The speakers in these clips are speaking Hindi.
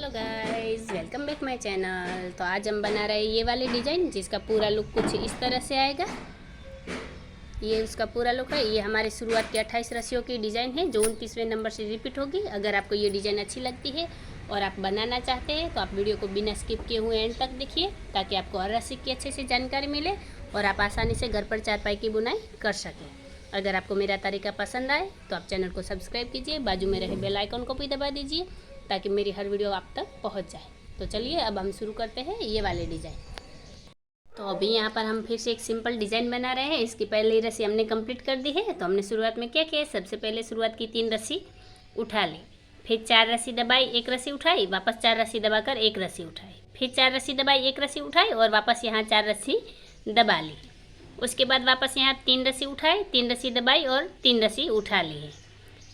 Hello guys, welcome back my channel. तो आज हम बना रहे हैं ये वाले डिज़ाइन जिसका पूरा लुक कुछ इस तरह से आएगा। ये उसका पूरा लुक है। ये हमारे शुरुआत की 28 रस्सियों की डिज़ाइन है जो 29वें नंबर से रिपीट होगी। अगर आपको ये डिज़ाइन अच्छी लगती है और आप बनाना चाहते हैं तो आप वीडियो को बिना स्किप किए हुए एंड तक देखिए, ताकि आपको हर रस्सी की अच्छे से जानकारी मिले और आप आसानी से घर पर चारपाई की बुनाई कर सकें। अगर आपको मेरा तरीका पसंद आए तो आप चैनल को सब्सक्राइब कीजिए, बाजू में रहे बेल आइकन को भी दबा दीजिए ताकि मेरी हर वीडियो आप तक पहुंच जाए। तो चलिए अब हम शुरू करते हैं ये वाले डिज़ाइन। तो अभी यहाँ पर हम फिर से एक सिंपल डिज़ाइन बना रहे हैं। इसकी पहली रस्सी हमने कंप्लीट कर दी है। तो हमने शुरुआत में क्या किया, सबसे पहले शुरुआत की 3 रस्सी उठा ली, फिर 4 रस्सी दबाई, 1 रस्सी उठाई, वापस 4 रस्सी दबाकर 1 रस्सी उठाई, फिर 4 रस्सी दबाई, 1 रस्सी उठाई और वापस यहाँ 4 रस्सी दबा ली। उसके बाद वापस यहाँ 3 रस्सी उठाई, 3 रस्सी दबाई और 3 रस्सी उठा ली है।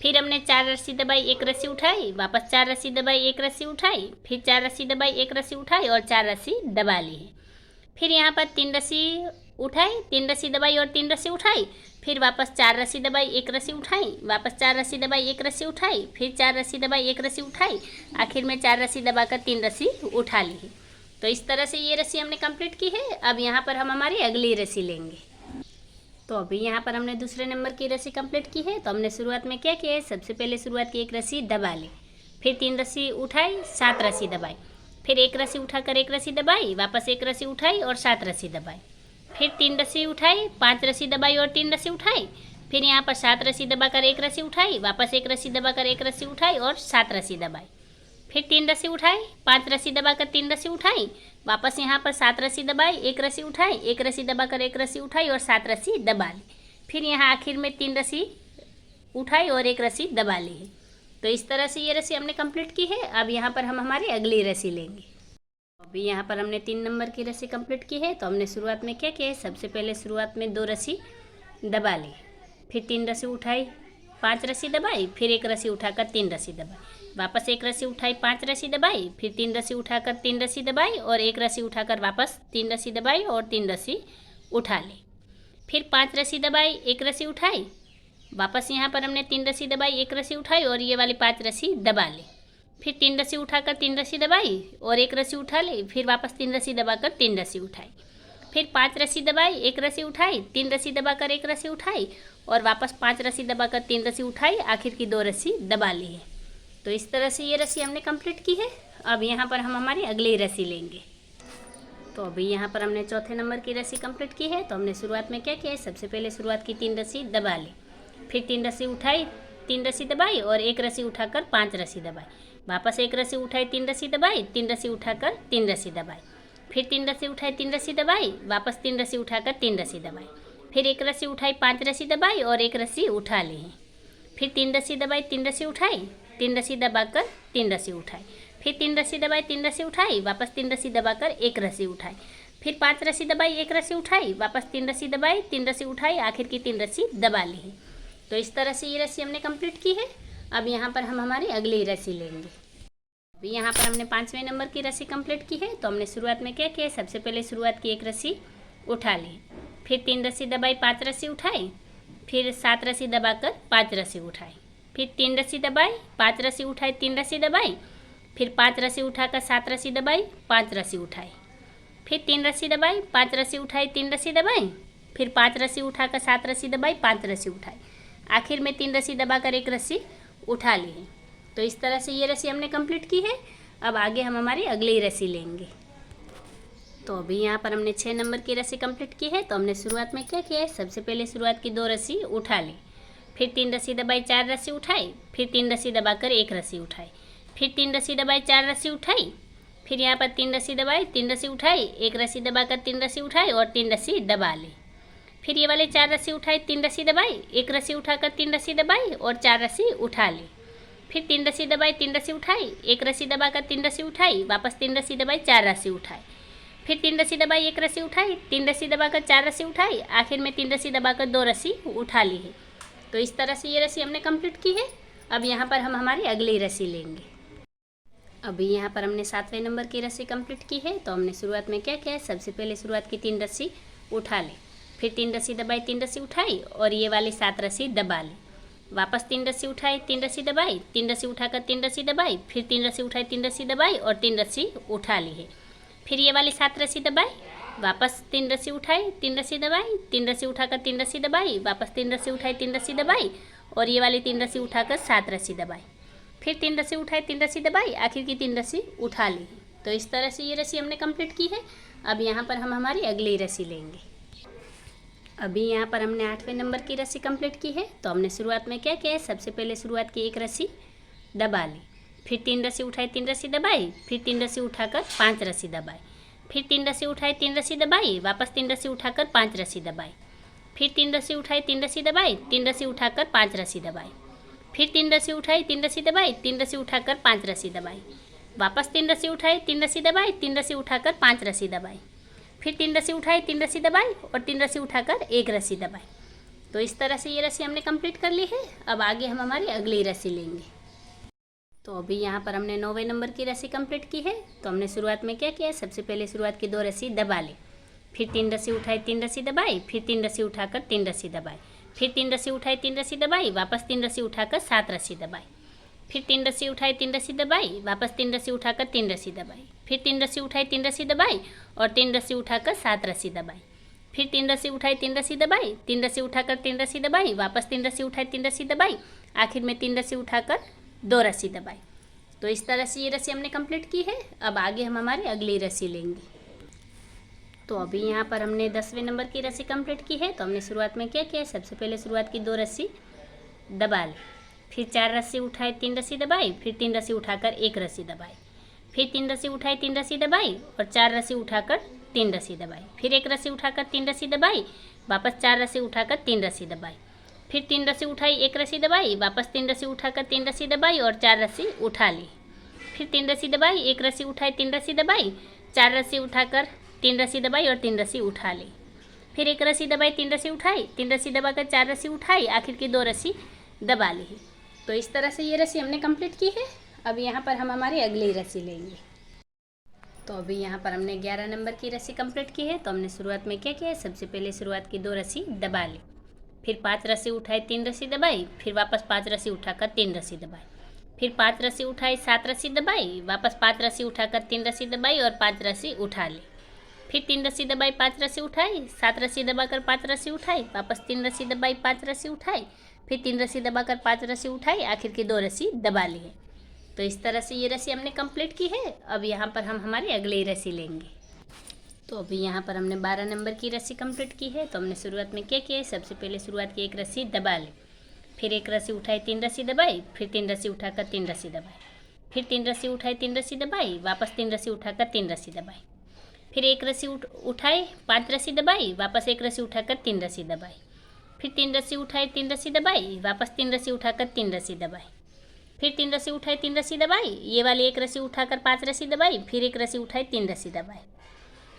फिर हमने 4 रस्सी दबाई, 1 रस्सी उठाई, वापस 4 रस्सी दबाई, 1 रस्सी उठाई, फिर 4 रस्सी दबाई, 1 रस्सी उठाई और 4 रस्सी दबा ली है। फिर यहाँ पर 3 रस्सी उठाई, 3 रस्सी दबाई और 3 रस्सी उठाई, फिर वापस 4 रस्सी दबाई, 1 रस्सी उठाई, वापस 4 रस्सी दबाई, 1 रस्सी उठाई, फिर 4 रस्सी दबाई, 1 रस्सी उठाई, आखिर में 4 रस्सी दबाकर 3 रस्सी उठा ली है। तो इस तरह से ये रस्सी हमने कंप्लीट की है। अब यहाँ पर हम हमारी अगली रस्सी लेंगे। तो अभी यहाँ पर हमने दूसरे नंबर की रस्सी कंप्लीट की है। तो हमने शुरुआत में क्या किया है, सबसे पहले शुरुआत की 1 रस्सी दबा ली, फिर 3 रस्सी उठाई, 7 रस्सी दबाई, फिर 1 रस्सी उठाकर 1 रस्सी दबाई, वापस 1 रस्सी उठाई और 7 रस्सी दबाई, फिर 3 रस्सी उठाई, 5 रस्सी दबाई और 3 रस्सी उठाई, फिर यहाँ पर 7 रस्सी दबाकर 1 रस्सी उठाई, वापस 1 रस्सी दबाकर 1 रस्सी उठाई और 7 रस्सी दबाई, फिर 3 रस्सी उठाई, 5 रस्सी दबाकर 3 रस्सी उठाई, वापस यहाँ पर 7 रस्सी दबाई, 1 रस्सी उठाई, 1 रस्सी दबाकर 1 रस्सी उठाई और 7 रस्सी दबा ली। फिर यहाँ आखिर में 3 रस्सी उठाई और 1 रस्सी दबा ली है। तो इस तरह से ये रस्सी हमने कंप्लीट की है। अब यहाँ पर हम हमारी अगली रस्सी लेंगे। अभी यहाँ पर हमने 3 नंबर की रस्सी कंप्लीट की है। तो हमने शुरुआत में क्या किया है, सबसे पहले शुरुआत में 2 रस्सी दबा ली, फिर 3 रस्सी उठाई, 5 रस्सी दबाई, फिर 1 रस्सी उठाकर 3 रस्सी दबाई, वापस 1 रस्सी उठाई, 5 रस्सी दबाई, फिर 3 रस्सी उठाकर 3 रस्सी दबाई और 1 रस्सी उठाकर वापस 3 रस्सी दबाई और 3 रस्सी उठा ली, फिर 5 रस्सी दबाई, 1 रस्सी उठाई, वापस यहाँ पर हमने 3 रस्सी दबाई, 1 रस्सी उठाई और ये वाली 5 रस्सी दबा ली, फिर 3 रस्सी उठाकर 3 रस्सी दबाई और 1 रस्सी उठा ली, फिर वापस 3 रस्सी दबाकर 3 रस्सी उठाई, फिर 5 रस्सी दबाई, 1 रस्सी उठाई, 3 रस्सी दबाकर 1 रस्सी उठाई और वापस 5 रस्सी दबाकर 3 रस्सी उठाई, आखिर की 2 रस्सी दबा ली है। तो इस तरह से ये रस्सी हमने कंप्लीट की है। अब यहाँ पर हम हमारी अगली रस्सी लेंगे। तो अभी यहाँ पर हमने चौथे नंबर की रस्सी कंप्लीट की है। तो हमने शुरुआत में क्या किया है, सबसे पहले शुरुआत की 3 रस्सी दबा ली, फिर 3 रस्सी उठाई, 3 रस्सी दबाई और 1 रस्सी उठाकर 5 रस्सी दबाई, वापस 1 रस्सी उठाई, 3 रस्सी दबाई, 3 रस्सी उठाकर 3 रस्सी दबाई, फिर 3 रस्सी उठाई, 3 रस्सी दबाई, वापस 3 रस्सी उठाकर 3 रस्सी दबाई, फिर 1 रस्सी उठाई, 5 रस्सी दबाई और 1 रस्सी उठा ली है, फिर 3 रस्सी दबाई, 3 रस्सी उठाई, 3 रस्सी दबाकर 3 रस्सी उठाई, फिर 3 रस्सी दबाई, 3 रस्सी उठाई, वापस 3 रस्सी दबाकर 1 रस्सी उठाई, फिर 5 रस्सी दबाई, 1 रस्सी उठाई, वापस 3 रस्सी दबाई, 3 रस्सी उठाई, आखिर की 3 रस्सी दबा ली है। तो इस तरह से ये रस्सी हमने कंप्लीट की है। अब यहाँ पर हम हमारी अगली रस्सी लेंगे। अभी यहाँ पर हमने 5वें नंबर की रस्सी कंप्लीट की है। तो हमने शुरुआत में क्या किया, सबसे पहले शुरुआत की 1 रस्सी उठा ली, फिर 3 रस्सी दबाई, 5 रस्सी उठाई, फिर 7 रस्सी दबाकर 5 रस्सी उठाई, फिर 3 रस्सी दबाई, 5 रस्सी उठाई, 3 रस्सी दबाई, फिर 5 रस्सी उठाकर 7 रस्सी दबाई, 5 रस्सी उठाई, फिर 3 रस्सी दबाई, 5 रस्सी उठाई, 3 रस्सी दबाई, फिर 5 रस्सी उठाकर 7 रस्सी दबाई, 5 रस्सी उठाई, आखिर में 3 रस्सी दबाकर 1 रस्सी उठा ली है। तो इस तरह से ये रस्सी हमने कंप्लीट की है। अब आगे हम हमारी अगली रस्सी लेंगे। तो अभी यहाँ पर हमने 6 नंबर की रस्सी कंप्लीट की है। तो हमने शुरुआत में क्या किया है, सबसे पहले शुरुआत की 2 रस्सी उठा ली, फिर 3 रस्सी दबाई, 4 रस्सी उठाई, फिर 3 रस्सी दबाकर 1 रस्सी उठाई, फिर 3 रस्सी दबाई, 4 रस्सी उठाई, फिर यहाँ पर 3 रस्सी दबाई, 3 रस्सी उठाई, 1 रस्सी दबाकर 3 रस्सी उठाई और 3 रस्सी दबा ली, फिर ये वाले 4 रस्सी उठाई, 3 रस्सी दबाई, 1 रस्सी उठाकर 3 रस्सी दबाई और 4 रस्सी उठा ली, फिर 3 रस्सी दबाई, 3 रस्सी उठाई, 1 रस्सी दबाकर 3 रस्सी उठाई, वापस 3 रस्सी दबाई, 4 रस्सी उठाई, फिर 3 रस्सी दबाई, 1 रस्सी उठाई, 3 रस्सी दबाकर 4 रस्सी उठाई, आखिर में 3 रस्सी दबाकर 2 रस्सी उठा ली है। तो इस तरह से ये रस्सी हमने कंप्लीट की है। अब यहाँ पर हम हमारी अगली रस्सी लेंगे। अभी यहाँ पर हमने 7वें नंबर की रस्सी कंप्लीट की है। तो हमने शुरुआत में क्या किया है, सबसे पहले शुरुआत की 3 रस्सी उठा ली, फिर 3 रस्सी दबाई, 3 रस्सी उठाई और ये वाली 7 रस्सी दबा ली, वापस 3 रस्सी उठाई, 3 रस्सी दबाई, 3 रस्सी उठाकर 3 रस्सी दबाई, फिर 3 रस्सी उठाई, 3 रस्सी दबाई और 3 रस्सी उठा ली है। फिर ये वाली 7 रस्सी दबाई, वापस 3 रस्सी उठाई, 3 रस्सी दबाई, 3 रस्सी उठाकर 3 रस्सी दबाई, वापस 3 रस्सी उठाई, 3 रस्सी दबाई और ये वाली 3 रस्सी उठाकर 7 रस्सी दबाई। फिर 3 रस्सी उठाई, 3 रस्सी दबाई, आखिर की 3 रस्सी उठा ली। तो इस तरह से ये रस्सी हमने कंप्लीट की है। अब यहाँ पर हम हमारी अगली रस्सी लेंगे। अभी यहाँ पर हमने 8वें नंबर की रस्सी कंप्लीट की है। तो हमने शुरुआत में क्या किया है, सबसे पहले शुरुआत की एक रस्सी दबा ली, फिर 3 रस्सी उठाई, 3 रस्सी दबाई, फिर 3 रस्सी उठाकर 5 रस्सी दबाई, फिर 3 रस्सी उठाई, 3 रस्सी दबाई, वापस 3 रस्सी उठाकर 5 रस्सी दबाई, फिर 3 रस्सी उठाई, 3 रस्सी दबाई, 3 रस्सी उठाकर 5 रस्सी दबाई, फिर 3 रस्सी उठाई, 3 रस्सी दबाई, 3 रस्सी उठाकर 5 रस्सी दबाई, वापस 3 रस्सी उठाई, 3 रस्सी दबाई, 3 रस्सी उठाकर 5 रस्सी दबाई, फिर 3 रस्सी उठाई, 3 रस्सी दबाई और 3 रस्सी उठाकर 1 रस्सी दबाई। तो इस तरह से ये रस्सी हमने कंप्लीट कर ली है। अब आगे हम हमारी अगली रस्सी लेंगे। तो अभी यहाँ पर हमने 9वें नंबर की रस्सी कंप्लीट की है। तो हमने शुरुआत में क्या किया है, सबसे पहले शुरुआत की 2 रस्सी दबा ली, फिर 3 रस्सी उठाई, 3 रस्सी दबाई, फिर 3 रस्सी उठाकर 3 रस्सी दबाई, फिर 3 रस्सी उठाई, 3 रस्सी दबाई, वापस 3 रस्सी उठाकर 7 रस्सी दबाई, फिर 3 रस्सी उठाई, 3 रस्सी दबाई, वापस 3 रस्सी उठाकर 3 रस्सी दबाई, फिर 3 रस्सी उठाई, 3 रस्सी दबाई और 3 रस्सी उठाकर 7 रस्सी दबाई, फिर 3 रस्सी उठाई, 3 रस्सी दबाई, 3 रस्सी उठाकर 3 रस्सी दबाई, वापस 3 रस्सी उठाई, 3 रस्सी दबाई, आखिर में 3 रस्सी उठाकर 2 रस्सी दबाई। तो इस तरह से ये रस्सी हमने कंप्लीट की है। अब आगे हम हमारी अगली रस्सी लेंगे। तो अभी यहाँ पर हमने 10वें नंबर की रस्सी कंप्लीट की है। तो हमने शुरुआत में क्या किया है, सबसे पहले शुरुआत की 2 रस्सी दबा ली, फिर 4 रस्सी उठाई, 3 रस्सी दबाई, फिर 3 रस्सी उठाकर 1 रस्सी दबाई, फिर 3 रस्सी उठाई, 3 रस्सी दबाई और 4 रस्सी उठाकर 3 रस्सी दबाई, फिर 1 रस्सी उठाकर 3 रस्सी दबाई, वापस 4 रस्सी उठाकर 3 रस्सी दबाई, फिर 3 रस्सी उठाई, 1 रस्सी दबाई, वापस 3 रस्सी उठाकर 3 रस्सी दबाई और 4 रस्सी उठा ली, फिर 3 रस्सी दबाई, 1 रस्सी उठाई, 3 रस्सी दबाई, 4 रस्सी उठाकर 3 रस्सी दबाई और 3 रस्सी उठा ली, फिर 1 रस्सी दबाई, 3 रस्सी उठाई, 3 रस्सी दबाकर 4 रस्सी उठाई, आखिर की 2 रस्सी दबा ली। तो इस तरह से ये रस्सी हमने कंप्लीट की है। अब यहाँ पर हम हमारी अगली रस्सी लेंगे। तो अभी यहाँ पर हमने 11 नंबर की रस्सी कंप्लीट की है। तो हमने शुरुआत में क्या किया है, सबसे पहले शुरुआत की 2 रस्सी दबा ली, फिर 5 रस्सी उठाई, 3 रस्सी दबाई, फिर वापस 5 रस्सी उठाकर 3 रस्सी दबाई, फिर 5 रस्सी उठाई, 7 रस्सी दबाई, वापस 5 रस्सी उठाकर 3 रस्सी दबाई और 5 रस्सी उठा ली, फिर 3 रस्सी दबाई, 5 रस्सी उठाई, 7 रस्सी दबाकर 5 रस्सी उठाई, वापस 3 रस्सी दबाई, 5 रस्सी उठाई, फिर 3 रस्सी दबाकर 5 रस्सी उठाई, आखिर की 2 रस्सी दबा ली है। तो इस तरह से ये रस्सी हमने कंप्लीट की है। अब यहाँ पर हम हमारी अगली रस्सी लेंगे। तो अभी यहाँ पर हमने 12 नंबर की रस्सी कंप्लीट की है। तो हमने शुरुआत में क्या किया है, सबसे पहले शुरुआत की 1 रस्सी दबा ली, फिर 1 रस्सी उठाई, 3 रस्सी दबाई, फिर 3 रस्सी उठाकर 3 रस्सी दबाई, फिर 3 रस्सी उठाई, 3 रस्सी दबाई, वापस 3 रस्सी उठाकर 3 रस्सी दबाई, फिर 1 रस्सी उठाई, 5 रस्सी दबाई, वापस 1 रस्सी उठाकर 3 रस्सी दबाई, फिर 3 रस्सी उठाई, 3 रस्सी दबाई, वापस 3 रस्सी उठाकर 3 रस्सी दबाई, फिर 3 रस्सी उठाई, 3 रस्सी दबाई, ये वाली 1 रस्सी उठाकर 5 रस्सी दबाई, फिर 1 रस्सी उठाई, 3 रस्सी दबाई,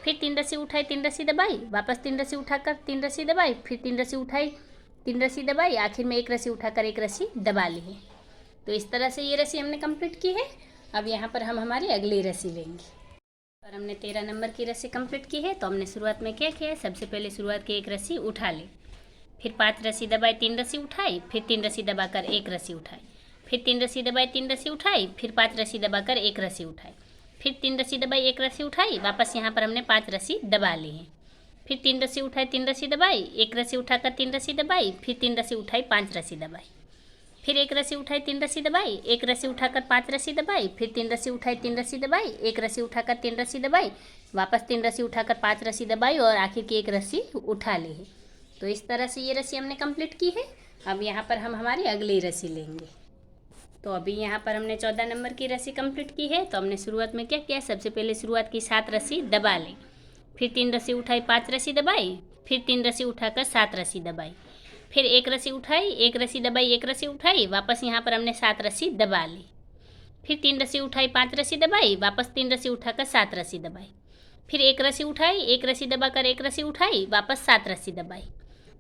फिर 3 रस्सी उठाई, 3 रस्सी दबाई, वापस 3 रस्सी उठाकर 3 रस्सी दबाई, फिर 3 रस्सी उठाई, 3 रस्सी दबाई, आखिर में 1 रस्सी उठाकर 1 रस्सी दबा ली है। तो इस तरह से ये रस्सी हमने कंप्लीट की है। अब यहाँ पर हम हमारी अगली रस्सी लेंगे। और हमने 13 नंबर की रस्सी कंप्लीट की है। तो हमने शुरुआत में क्या किया है, सबसे पहले शुरुआत की 1 रस्सी उठा ली, फिर 5 रस्सी दबाई, 3 रस्सी उठाई, फिर 3 रस्सी दबाकर 1 रस्सी उठाई, फिर 3 रस्सी दबाई, 3 रस्सी उठाई, फिर 5 रस्सी दबाकर 1 रस्सी उठाई, फिर 3 रस्सी दबाई, 1 रस्सी उठाई, वापस यहाँ पर हमने 5 रस्सी दबा ली है, फिर 3 रस्सी उठाई, 3 रस्सी दबाई, 1 रस्सी उठाकर 3 रस्सी दबाई, फिर 3 रस्सी उठाई, 5 रस्सी दबाई, फिर 1 रस्सी उठाई, 3 रस्सी दबाई, 1 रस्सी उठाकर 5 रस्सी दबाई, फिर 3 रस्सी उठाई, 3 रस्सी दबाई, 1 रस्सी उठाकर 3 रस्सी दबाई, वापस 3 रस्सी उठाकर 5 रस्सी दबाई और आखिर की 1 रस्सी उठा ली है। तो इस तरह से ये रस्सी हमने कंप्लीट की है। अब यहाँ पर हम हमारी अगली रस्सी लेंगे। तो अभी यहाँ पर हमने 14 नंबर की रस्सी कंप्लीट की है। तो हमने शुरुआत में क्या किया, सबसे पहले शुरुआत की 7 रस्सी दबा ली, फिर 3 रस्सी उठाई, 5 रस्सी दबाई, फिर 3 रस्सी उठाकर 7 रस्सी दबाई, फिर 1 रस्सी उठाई, 1 रस्सी दबाई, 1 रस्सी उठाई, वापस यहाँ पर हमने 7 रस्सी दबा ली, फिर 3 रस्सी उठाई, 5 रस्सी दबाई, वापस 3 रस्सी उठाकर 7 रस्सी दबाई, फिर 1 रस्सी उठाई, 1 रस्सी दबाकर 1 रस्सी उठाई, वापस 7 रस्सी दबाई,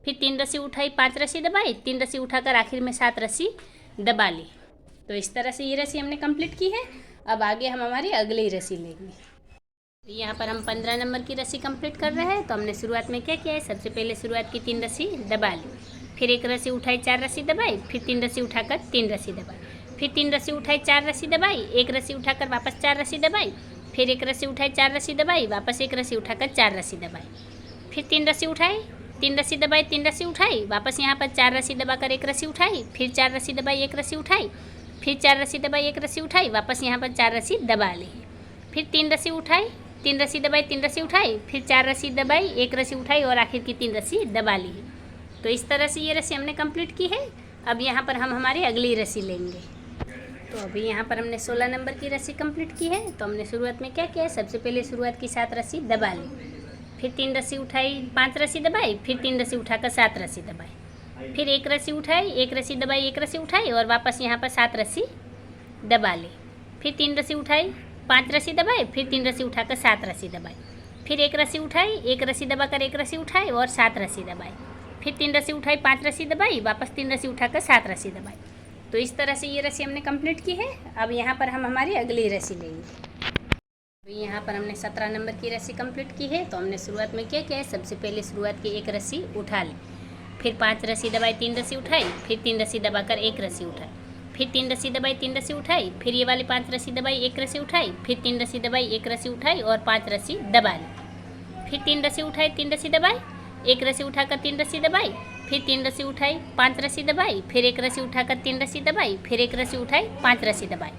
फिर 3 रस्सी उठाई, 5 रस्सी दबाई, 3 रस्सी उठाकर आखिर में 7 रस्सी दबा ली। तो इस तरह से ये रस्सी हमने कंप्लीट की है। अब आगे हम हमारी अगली रस्सी लेंगे। यहाँ पर हम 15 नंबर की रस्सी कंप्लीट कर रहे हैं। तो हमने शुरुआत में क्या किया है, सबसे पहले शुरुआत की 3 रस्सी दबा ली, फिर एक रस्सी उठाई, 4 रस्सी दबाई, फिर 3 रस्सी उठाकर 3 रस्सी दबाई, फिर 3 रस्सी उठाई, 4 रस्सी दबाई, एक रस्सी उठाकर वापस 4 रस्सी दबाई, फिर एक रस्सी उठाई, 4 रस्सी दबाई, वापस एक रस्सी उठाकर 4 रस्सी दबाई, फिर 3 रस्सी उठाई, 3 रस्सी दबाई, 3 रस्सी उठाई, वापस यहाँ पर 4 रस्सी दबाकर एक रस्सी उठाई, फिर 4 रस्सी दबाई, एक रस्सी उठाई, फिर 4 रस्सी दबाई, एक रस्सी उठाई, वापस यहाँ पर 4 रस्सी दबा ली, फिर 3 रस्सी उठाई, 3 रस्सी दबाई, 3 रस्सी उठाई, फिर 4 रस्सी दबाई, एक रस्सी उठाई और आखिर की 3 रस्सी दबा ली। तो इस तरह से ये रस्सी हमने कंप्लीट की है। अब यहाँ पर हम हमारी अगली रस्सी लेंगे। तो अभी यहाँ पर हमने 16 नंबर की रस्सी कंप्लीट की है। तो हमने शुरुआत में क्या किया, सबसे पहले शुरुआत की 7 रस्सी दबा ली, फिर 3 रस्सी उठाई, 5 रस्सी दबाई, फिर 3 रस्सी उठाकर 7 रस्सी दबाई, फिर एक रस्सी उठाई, एक रस्सी दबाई, एक रस्सी उठाई और वापस यहाँ पर 7 रस्सी दबा ली, फिर 3 रस्सी उठाई, 5 रस्सी दबाई, फिर 3 रस्सी उठाकर 7 रस्सी दबाई, फिर एक रस्सी उठाई, एक रस्सी दबाकर एक रस्सी उठाई और 7 रस्सी दबाई, फिर 3 रस्सी उठाई, 5 रस्सी दबाई, वापस 3 रस्सी उठाकर 7 रस्सी दबाई। तो इस तरह से ये रस्सी हमने कंप्लीट की है। अब यहाँ पर हम हमारी अगली रस्सी लेंगे। अभी यहाँ पर हमने 17 नंबर की रस्सी कंप्लीट की है। तो हमने शुरुआत में क्या किया है, सबसे पहले शुरुआत की एक रस्सी उठा ली, फिर 5 रस्सी दबाई, 3 रस्सी उठाई, फिर 3 रस्सी दबाकर एक रस्सी उठाई, फिर 3 रस्सी दबाई, 3 रस्सी उठाई, फिर ये वाली 5 रस्सी दबाई, एक रस्सी उठाई, फिर 3 रस्सी दबाई, एक रस्सी उठाई और 5 रस्सी दबा ली, फिर 3 रस्सी उठाई, 3 रस्सी दबाई, एक रस्सी उठाकर 3 रस्सी दबाई, फिर 3 रस्सी उठाई, 5 रस्सी दबाई, फिर एक रस्सी उठाकर 3 रस्सी दबाई, फिर एक रस्सी उठाई, 5 रस्सी दबाई,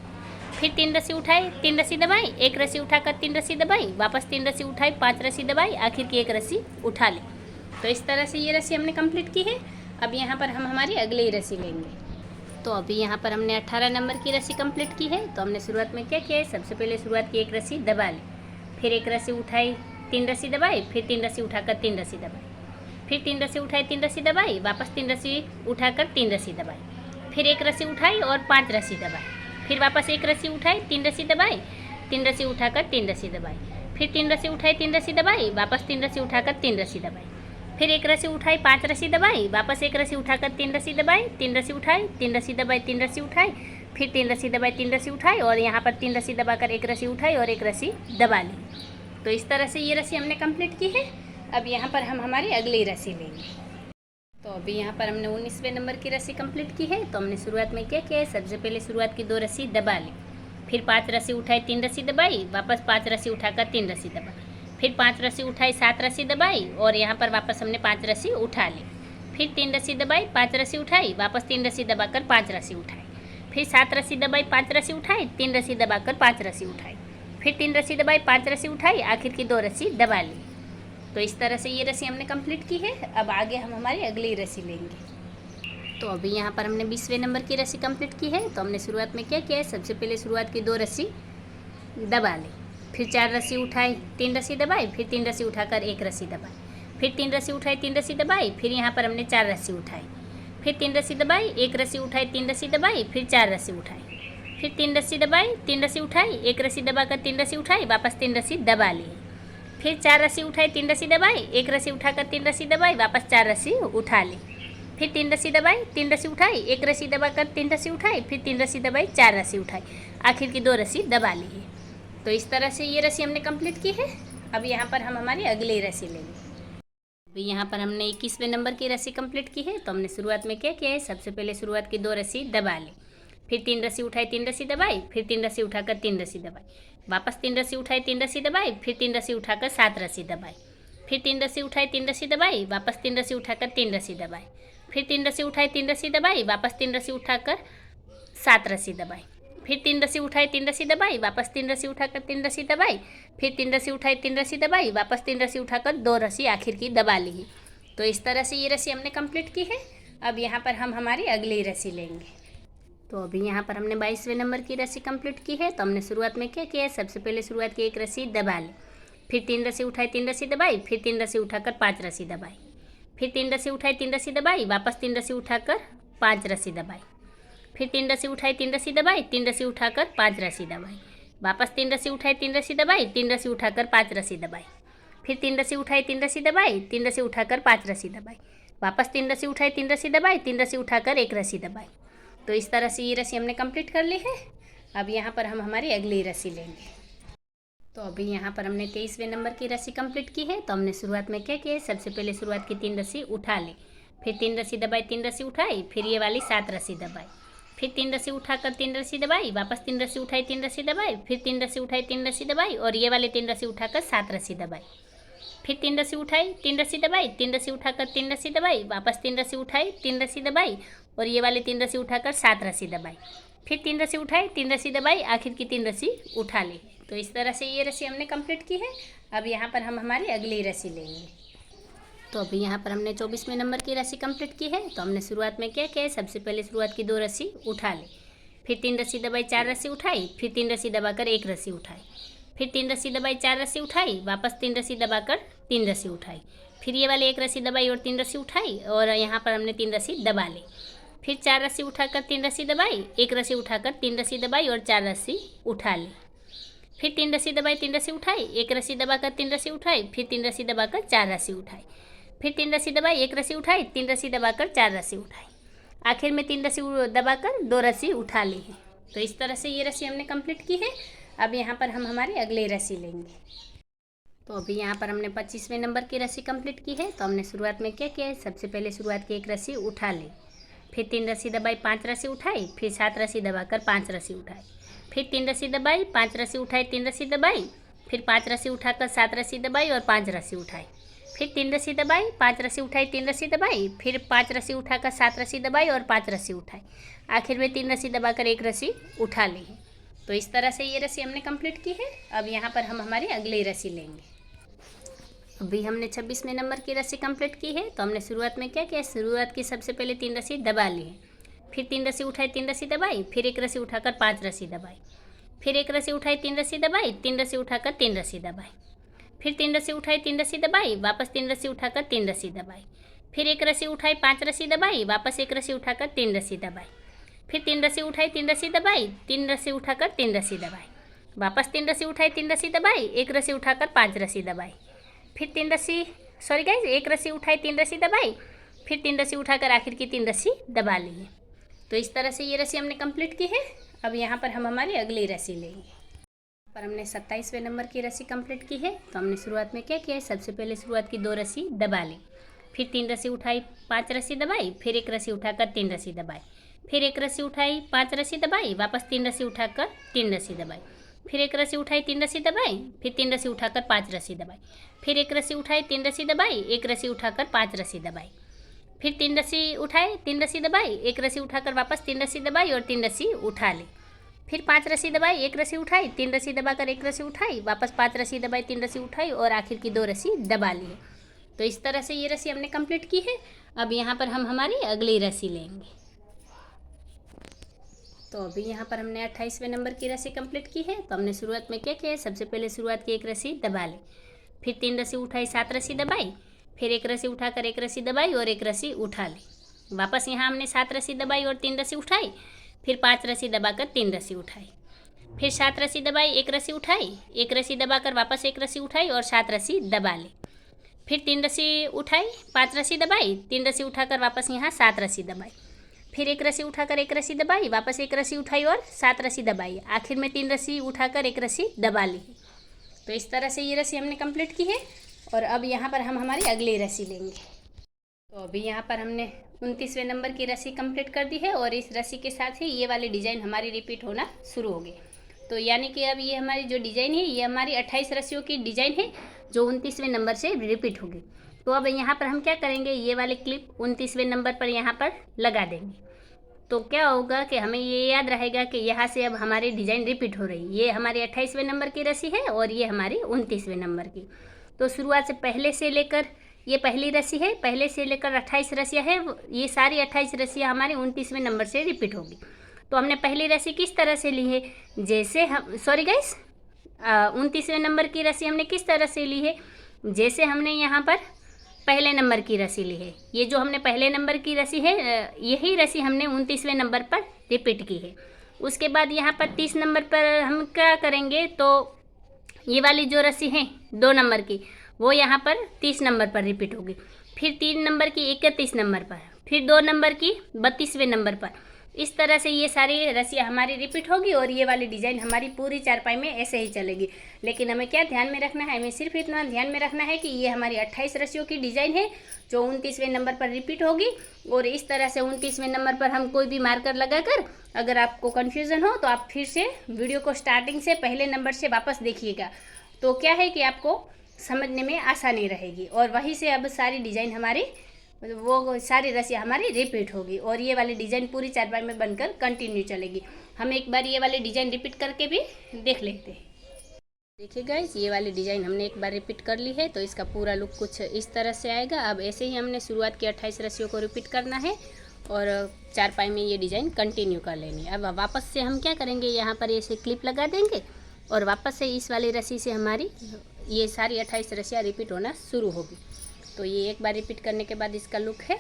फिर 3 रस्सी उठाई, 3 रस्सी दबाई, एक रस्सी उठाकर 3 रस्सी दबाई, वापस 3 रस्सी उठाई, 5 रस्सी दबाई, आखिर की एक रस्सी उठा ली। तो इस तरह से ये रस्सी हमने कंप्लीट की है। अब यहाँ पर हम हमारी अगली रस्सी लेंगे। तो अभी यहाँ पर हमने 18 नंबर की रस्सी कंप्लीट की है। तो हमने शुरुआत में क्या किया है, सबसे पहले शुरुआत की एक रस्सी दबा ली, फिर एक रस्सी उठाई, 3 रस्सी दबाई, फिर 3 रस्सी उठाकर 3 रस्सी दबाई, फिर 3 रस्सी उठाई, 3 रस्सी दबाई, वापस 3 रस्सी उठाकर 3 रस्सी दबाई, फिर एक रस्सी उठाई और 5 रस्सी दबाई, फिर वापस एक रस्सी उठाई, 3 रस्सी दबाई, 3 रस्सी उठाकर 3 रस्सी दबाई, फिर 3 रस्सी उठाई, 3 रस्सी दबाई, वापस 3 रस्सी उठाकर 3 रस्सी दबाई, फिर एक रस्सी उठाई, 5 रस्सी दबाई, वापस एक रस्सी उठाकर 3 रस्सी दबाई, 3 रस्सी उठाई, 3 रस्सी दबाई, 3 रस्सी उठाई, फिर 3 रस्सी दबाई, 3 रस्सी उठाई और यहाँ पर 3 रस्सी दबाकर एक रस्सी उठाई और एक रस्सी दबा ली। तो इस तरह से ये रस्सी हमने कंप्लीट की है। अब यहाँ पर हम हमारी अगली रस्सी लेंगे। तो अभी यहाँ पर हमने 19वें नंबर की रस्सी कंप्लीट की है। तो हमने शुरुआत में क्या किया है, सबसे पहले शुरुआत की 2 रस्सी दबा ली, फिर 5 रस्सी उठाई, 3 रस्सी दबाई, वापस 5 रस्सी उठाकर 3 रस्सी दबाई, फिर 5 रस्सी उठाई, 7 रस्सी दबाई और यहाँ पर वापस हमने 5 रस्सी उठा ली, फिर 3 रस्सी दबाई, 5 रस्सी उठाई, वापस 3 रस्सी दबाकर 5 रस्सी उठाई, फिर 7 रस्सी दबाई, 5 रस्सी उठाई, 3 रस्सी दबाकर 5 रस्सी उठाई, फिर 3 रस्सी दबाई, 5 रस्सी उठाई, आखिर की 2 रस्सी दबा ली। तो इस तरह से ये रस्सी हमने कंप्लीट की है। अब आगे हम हमारी अगली रस्सी लेंगे। तो अभी यहाँ पर हमने 20वें नंबर की रस्सी कंप्लीट की है। तो हमने शुरुआत में क्या किया है, सबसे पहले शुरुआत की 2 रस्सी दबा ली, फिर 4 रस्सी उठाई, 3 रस्सी दबाई, फिर 3 रस्सी उठाकर एक रस्सी दबाई, फिर 3 रस्सी उठाई, 3 रस्सी दबाई, फिर यहाँ पर हमने 4 रस्सी उठाई, फिर 3 रस्सी दबाई, एक रस्सी उठाई, 3 रस्सी दबाई, फिर 4 रस्सी उठाई, फिर 3 रस्सी दबाई, 3 रस्सी उठाई, एक रस्सी दबाकर 3 रस्सी उठाई, वापस 3 रस्सी दबा ली, फिर 4 रस्सी उठाई, 3 रस्सी दबाई, एक रस्सी उठाकर 3 रस्सी दबाई, वापस 4 रस्सी उठा ली, फिर 3 रस्सी दबाई, 3 रस्सी उठाई, एक रस्सी दबाकर 3 रस्सी उठाई, फिर 3 रस्सी दबाई, 4 रस्सी उठाई, आखिर की 2 रस्सी दबा ली है। तो इस तरह से ये रस्सी हमने कंप्लीट की है। अब यहाँ पर हम हमारी अगली रस्सी लेंगे। अभी यहाँ पर हमने 21वें नंबर की रस्सी कंप्लीट की है। तो हमने शुरुआत में क्या किया है, सबसे पहले शुरुआत की 2 रस्सी दबा ली, फिर 3 रस्सी उठाई, 3 रस्सी दबाई, फिर 3 रस्सी उठाकर 3 रस्सी दबाई, वापस 3 रस्सी उठाई, 3 रस्सी दबाई, फिर 3 रस्सी उठाकर 7 रस्सी दबाई, फिर 3 रस्सी उठाई, 3 रस्सी दबाई, वापस 3 रस्सी उठाकर 3 रस्सी दबाई, फिर 3 रस्सी उठाई, 3 रस्सी दबाई, वापस 3 रस्सी उठाकर 7 रस्सी दबाई, फिर 3 रस्सी उठाई, 3 रस्सी दबाई, वापस 3 रस्सी उठाकर 3 रस्सी दबाई, फिर 3 रस्सी उठाई, 3 रस्सी दबाई, वापस 3 रस्सी उठाकर 2 रस्सी आखिर की दबा ली। तो इस तरह से ये रस्सी हमने कंप्लीट की है। अब यहाँ पर हम हमारी अगली रस्सी लेंगे। तो अभी यहाँ पर हमने 22वें नंबर की रस्सी कंप्लीट की है। तो हमने शुरुआत में क्या किया है, सबसे पहले शुरुआत की एक रस्सी दबा ली, फिर 3 रस्सी उठाई, 3 रस्सी दबाई, फिर 3 रस्सी उठाकर 5 रस्सी दबाई, फिर 3 रस्सी उठाई, 3 रस्सी दबाई, वापस 3 रस्सी उठाकर 5 रस्सी दबाई, फिर 3 रस्सी उठाई, 3 रस्सी दबाई, 3 रस्सी उठाकर 5 रस्सी दबाई, वापस 3 रस्सी उठाई, 3 रस्सी दबाई, 3 रस्सी उठाकर 5 रस्सी दबाई, फिर 3 रस्सी उठाई, 3 रस्सी दबाई, 3 रस्सी उठाकर 5 रस्सी दबाई, वापस 3 रस्सी उठाई, 3 रस्सी दबाई, 3 रस्सी उठाकर एक रस्सी दबाई। तो इस तरह से ये रस्सी हमने कंप्लीट कर ली है। अब यहाँ पर हम हमारी अगली रस्सी लेंगे। तो अभी यहाँ पर हमने 23वें नंबर की रस्सी कंप्लीट की है। तो हमने शुरुआत में क्या किया है, सबसे पहले शुरुआत की 3 रस्सी उठा ली, फिर 3 रस्सी दबाई, 3 रस्सी उठाई, फिर ये वाली 7 रस्सी दबाई, फिर 3 रस्सी उठाकर 3 रस्सी दबाई, वापस 3 रस्सी उठाई, 3 रस्सी दबाई, फिर 3 रस्सी उठाई, 3 रस्सी दबाई और ये वाली 3 रस्सी उठाकर 7 रस्सी दबाई, फिर 3 रस्सी उठाई, 3 रस्सी दबाई, 3 रस्सी उठाकर 3 रस्सी दबाई, वापस 3 रस्सी उठाई, 3 रस्सी दबाई और ये वाली 3 रस्सी उठाकर 7 रस्सी दबाई, फिर 3 रस्सी उठाई, 3 रस्सी दबाई, आखिर की 3 रस्सी उठा ली। तो इस तरह से ये रस्सी हमने कंप्लीट की है। अब यहाँ पर हम हमारी अगली रस्सी लेंगे। तो अभी यहाँ पर हमने 24वें नंबर की रस्सी कंप्लीट की है। तो हमने शुरुआत में क्या किया है, सबसे पहले शुरुआत की 2 रस्सी उठा ली, फिर 3 रस्सी दबाई, 4 रस्सी उठाई, फिर 3 रस्सी दबाकर 1 रस्सी उठाई, फिर 3 रस्सी दबाई, 4 रस्सी उठाई, वापस 3 रस्सी दबाकर 3 रस्सी उठाई, फिर ये वाली 1 रस्सी दबाई और 3 रस्सी उठाई और यहाँ पर हमने 3 रस्सी दबा ली, फिर 4 रस्सी उठाकर 3 रस्सी दबाई, 1 रस्सी उठाकर 3 रस्सी दबाई और 4 रस्सी उठा ली, फिर 3 रस्सी दबाई, 3 रस्सी उठाई, 1 रस्सी दबाकर 3 रस्सी उठाई, फिर 3 रस्सी दबाकर 4 रस्सी उठाई, फिर 3 रस्सी दबाई, 1 रस्सी उठाई, 3 रस्सी दबाकर 4 रस्सी उठाई, आखिर में 3 रस्सी दबाकर 2 रस्सी उठा ली है। तो इस तरह से ये रस्सी हमने कंप्लीट की है। अब यहाँ पर हम हमारी अगली रस्सी लेंगे। तो अभी यहाँ पर हमने 25वें नंबर की रस्सी कंप्लीट की है। तो हमने शुरुआत में क्या किया है, सबसे पहले शुरुआत की 1 रस्सी उठा ली, फिर 3 रस्सी दबाई, 5 रस्सी उठाई, फिर 7 रस्सी दबाकर 5 रस्सी उठाई, फिर 3 रस्सी दबाई, 5 रस्सी उठाई, 3 रस्सी दबाई, फिर 5 रस्सी उठाकर 7 रस्सी दबाई और 5 रस्सी उठाई, फिर 3 रस्सी दबाई, 5 रस्सी उठाई, 3 रस्सी दबाई, फिर 5 रस्सी उठाकर 7 रस्सी दबाई और 5 रस्सी उठाई, आखिर में 3 रस्सी दबाकर 1 रस्सी उठा ली है। तो इस तरह से ये रस्सी हमने कंप्लीट की है। अब यहाँ पर हम हमारी अगली रस्सी लेंगे। अभी हमने 26वें नंबर की रस्सी कंप्लीट की है। तो हमने शुरुआत में क्या किया, शुरुआत की सबसे पहले 3 रस्सी दबा ली है, फिर 3 रस्सी उठाई, 3 रस्सी दबाई, फिर 1 रस्सी उठाकर 5 रस्सी दबाई, फिर 1 रस्सी उठाई, 3 रस्सी दबाई, 3 रस्सी उठाकर 3 रस्सी दबाई, फिर 3 रस्सी उठाई, 3 रस्सी दबाई, वापस 3 रस्सी उठाकर 3 रस्सी दबाई, फिर 1 रस्सी उठाई, 5 रस्सी दबाई, वापस 1 रस्सी उठाकर 3 रस्सी दबाई, फिर 3 रस्सी उठाई, 3 रस्सी दबाई, 3 रस्सी उठाकर 3 रस्सी दबाई, वापस 3 रस्सी उठाई, 3 रस्सी दबाई, 1 रस्सी उठाकर 5 रस्सी दबाई, फिर 1 रस्सी उठाई, 3 रस्सी दबाई, फिर 3 रस्सी उठाकर आखिर की 3 रस्सी दबा ली है। तो इस तरह से ये रस्सी हमने कंप्लीट की है। अब यहाँ पर हम हमारी अगली रस्सी लेंगे। पर हमने 27वें नंबर की रस्सी कंप्लीट की है। तो हमने शुरुआत में क्या किया है, सबसे पहले शुरुआत की 2 रस्सी दबा ली, फिर 3 रस्सी उठाई, 5 रस्सी दबाई, फिर 1 रस्सी उठाकर 3 रस्सी दबाई, फिर 1 रस्सी उठाई, 5 रस्सी दबाई, वापस 3 रस्सी उठाकर 3 रस्सी दबाई, फिर 1 रस्सी उठाई, 3 रस्सी दबाई, फिर 3 रस्सी उठाकर 5 रस्सी दबाई, फिर 1 रस्सी उठाई, 3 रस्सी दबाई, 1 रस्सी उठाकर 5 रस्सी दबाई, फिर 3 रस्सी उठाए, 3 रस्सी दबाई, 1 रस्सी उठाकर वापस 3 रस्सी दबाई और 3 रस्सी उठा ली, फिर 5 रस्सी दबाई, 1 रस्सी उठाई, 3 रस्सी दबाकर 1 रस्सी उठाई, वापस 5 रस्सी दबाई, 3 रस्सी उठाई और आखिर की 2 रस्सी दबा ली है। तो इस तरह से ये रस्सी हमने कंप्लीट की है। अब यहाँ पर हम हमारी अगली रस्सी लेंगे। तो अभी यहाँ पर हमने 28वें नंबर की रस्सी कंप्लीट की है। तो हमने शुरुआत में क्या किया है, सबसे पहले शुरुआत की 1 रस्सी दबा ली, फिर 3 रस्सी उठाई, 7 रस्सी दबाई, फिर 1 रस्सी उठाकर 1 रस्सी दबाई और 1 रस्सी उठा ली, वापस यहाँ हमने 7 रस्सी दबाई और 3 रस्सी उठाई, फिर 5 रस्सी दबाकर 3 रस्सी उठाई, फिर 7 रस्सी दबाई, 1 रस्सी उठाई, 1 रस्सी दबाकर वापस 1 रस्सी उठाई और 7 रस्सी दबा ली, फिर 3 रस्सी उठाई, 5 रस्सी दबाई, 3 रस्सी उठाकर वापस यहाँ 7 रस्सी दबाई, फिर 1 रस्सी उठाकर 1 रस्सी दबाई, वापस 1 रस्सी उठाई और 7 रस्सी दबाई, आखिर में 3 रस्सी उठाकर 1 रस्सी दबा ली। तो इस तरह से ये रस्सी हमने कंप्लीट की है। और अब यहाँ पर हम हमारी अगली रस्सी लेंगे। तो अभी यहाँ पर हमने 29वें नंबर की रस्सी कंप्लीट कर दी है और इस रस्सी के साथ ही ये वाली डिज़ाइन हमारी रिपीट होना शुरू हो गई। तो यानी कि अब ये हमारी जो डिज़ाइन है, ये हमारी 28 रस्सियों की डिज़ाइन है जो 29वें नंबर से रिपीट होगी। तो अब यहाँ पर हम क्या करेंगे, ये वाली क्लिप 29वें नंबर पर यहाँ पर लगा देंगे। तो क्या होगा कि हमें ये याद रहेगा कि यहाँ से अब हमारी डिज़ाइन रिपीट हो रही है। ये हमारी 28वें नंबर की रस्सी है और ये हमारी 29वें नंबर की। तो शुरुआत से पहले से लेकर ये पहली रस्सी है, पहले से लेकर 28 रस्सियाँ है, ये सारी 28 रस्सियाँ हमारी 29वें नंबर से रिपीट होगी। तो हमने पहली रस्सी किस तरह से ली है, जैसे हम 29वें नंबर की रस्सी हमने किस तरह से ली है, जैसे हमने यहाँ पर पहले नंबर की रस्सी ली है। ये जो हमने पहले नंबर की रस्सी है, यही रस्सी हमने 29वें नंबर पर रिपीट की है। उसके बाद यहाँ पर 30 नंबर पर हम क्या करेंगे, तो ये वाली जो रस्सी है 2 नंबर की, वो यहाँ पर 30 नंबर पर रिपीट होगी। फिर 3 नंबर की 31 नंबर पर, फिर 2 नंबर की 32वें नंबर पर, इस तरह से ये सारी रस्सियाँ हमारी रिपीट होगी और ये वाली डिज़ाइन हमारी पूरी चारपाई में ऐसे ही चलेगी। लेकिन हमें क्या ध्यान में रखना है, हमें सिर्फ इतना ध्यान में रखना है कि ये हमारी 28 रस्सियों की डिज़ाइन है जो 29वें नंबर पर रिपीट होगी। और इस तरह से 29वें नंबर पर हम कोई भी मार्कर लगाकर, अगर आपको कन्फ्यूज़न हो तो आप फिर से वीडियो को स्टार्टिंग से पहले नंबर से वापस देखिएगा, तो क्या है कि आपको समझने में आसानी रहेगी। और वहीं से अब सारी डिज़ाइन हमारी, वो सारी रस्सियाँ हमारी रिपीट होगी और ये वाली डिज़ाइन पूरी चारपाई में बनकर कंटिन्यू चलेगी। हम एक बार ये वाली डिज़ाइन रिपीट करके भी देख लेते हैं। देखिए गाइस, ये वाली डिज़ाइन हमने एक बार रिपीट कर ली है, तो इसका पूरा लुक कुछ इस तरह से आएगा। अब ऐसे ही हमने शुरुआत की 28 रस्सियों को रिपीट करना है और चारपाई में ये डिज़ाइन कंटिन्यू कर लेनी है। अब वापस से हम क्या करेंगे, यहाँ पर ऐसे क्लिप लगा देंगे और वापस से इस वाली रस्सी से हमारी ये सारी 28 रस्सियाँ रिपीट होना शुरू होगी। तो ये एक बार रिपीट करने के बाद इसका लुक है।